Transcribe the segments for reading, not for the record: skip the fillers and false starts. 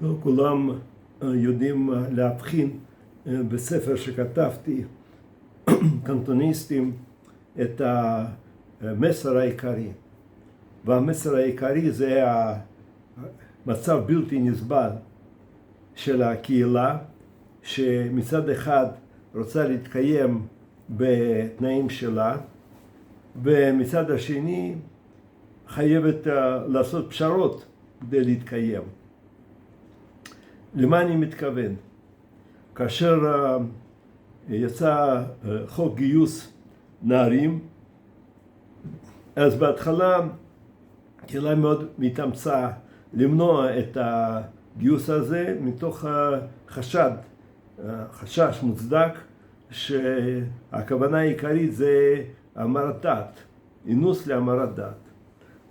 לא כולם יודעים להבחין בספר שכתבתי, קנטוניסטים, את המסר העיקרי. והמסר העיקרי זה המצב בלתי נסבל של הקהילה, שמצד אחד רוצה להתקיים בתנאים שלה, ומצד השני חייבת לעשות פשרות כדי להתקיים. למה אני מתכוון? כאשר יצא חוק גיוס נערים, אז בהתחלה קהילה מאוד מתאמצה למנוע את הגיוס הזה מתוך חשש מוצדק שהכוונה העיקרית זה המרת דת, אינוס להמרת דת.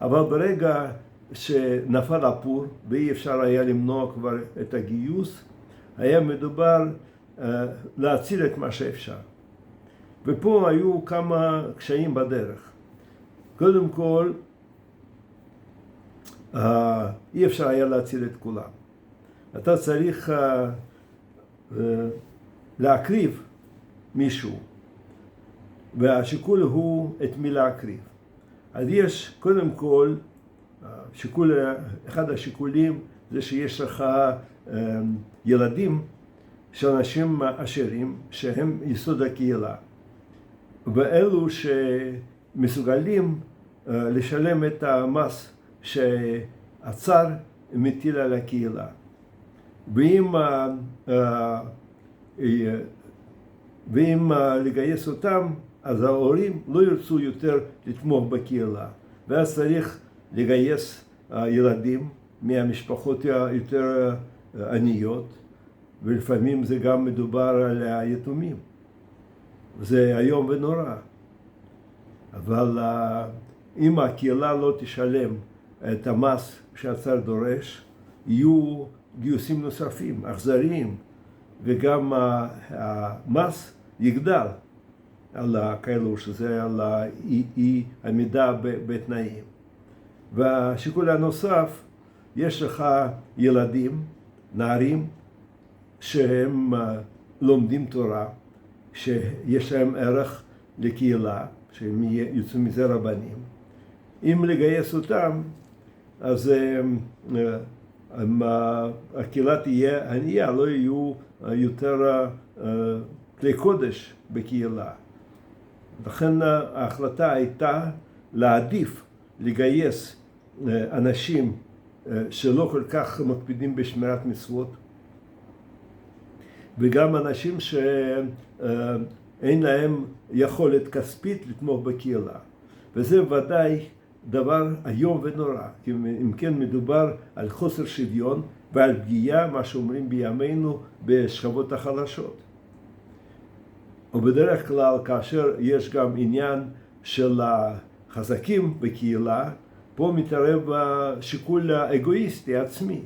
אבל ברגע שנפל הפור ואי אפשר היה למנוע כבר את הגיוס, היה מדובר להציל את מה שאפשר. ופה היו כמה קשיים בדרך. קודם כל, אי אפשר היה להציל את כולם. אתה צריך להקריב מישהו, והשיקול הוא את מי להקריב. אז יש קודם כל, אחד השיקולים זה שיש לך ילדים של אנשים עשירים שהם יסוד הקהילה, ואלו שמסוגלים לשלם את המס שהצאר מטיל על הקהילה. ואם לגייס אותם, אז ההורים לא ירצו יותר לתמוך בקהילה, ואז צריך לגייס ילדים מהמשפחות יותר עניות, ולפעמים זה גם מדובר על היתומים. זה איום ונורא. אבל אם הקהילה לא תשלם את המס שהצאר דורש, יהיו גיוסים נוספים, אכזריים, וגם המס יגדל על כאלו שזה על אי עמידה בתנאים. והשיקול הנוסף, יש לך ילדים, נערים, שהם לומדים תורה, שיש להם ערך לקהילה, שהם יוצאים מזה רבנים. אם לגייס אותם, אז הקהילה תהיה ענייה, לא יהיו יותר כלי קודש בקהילה. לכן ההחלטה הייתה להעדיף לגייס אנשים שלא כל כך מקפידים בשמירת מצוות, וגם אנשים שאין להם יכולת כספית לתמוך בקהילה. וזה ודאי דבר איום ונורא, כי אם כן מדובר על חוסר שוויון ועל פגיעה, מה שאומרים בימינו, בשכבות החלשות. ובדרך כלל כאשר יש גם עניין של החזקים בקהילה, פה מתערב השיקול האגואיסטי עצמי.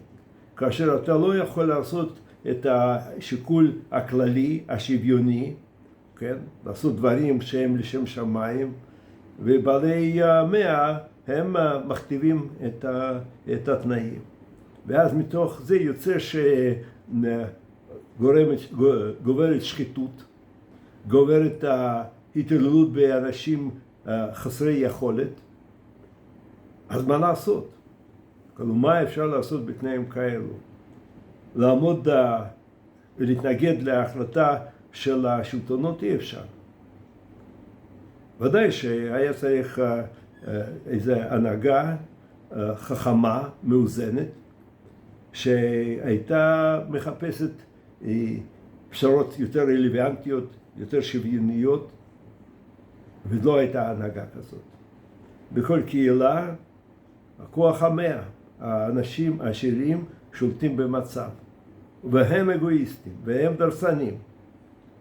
כאשר אתה לא יכול לעשות את השיקול הכללי, השוויוני, כן? לעשות דברים שהם לשם שמיים, ובעלי המאה הם מכתיבים את התנאים. ואז מתוך זה יוצא שגוברת שחיתות, גוברת ההתעללות באנשים חסרי יכולת. אז מה לעשות? כלומר, מה אפשר לעשות בתנאים כאלו? לעמוד ולהתנגד להחלטה של השלטונות אי אפשר. ודאי שהיה צריך איזו הנהגה חכמה, מאוזנת, שהייתה מחפשת פשרות יותר רלוונטיות, יותר שוויוניות, ולא הייתה הנהגה כזאת. בכל קהילה, הכוח המאה, האנשים העשירים שולטים במצב, והם אגואיסטים, והם דרסנים.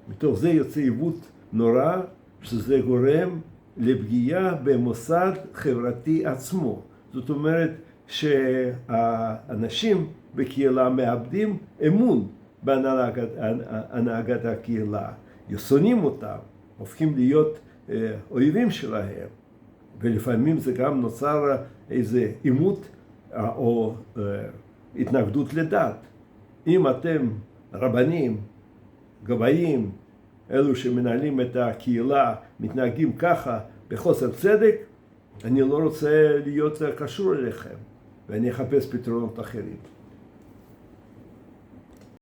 מתוך זה יוצא עיוות נורא, שזה גורם לפגיעה במוסד חברתי עצמו. זאת אומרת שהאנשים בקהילה מאבדים אמון בהנהגת הקהילה, שונאים אותם, הופכים להיות אויבים שלהם, ולפעמים זה גם נוצר איזה עימות או התנגדות לדת. אם אתם רבנים, גבאים, אלו שמנהלים את הקהילה, מתנהגים ככה בחוסר צדק, אני לא רוצה להיות קשור אליכם, ואני אחפש פתרונות אחרים.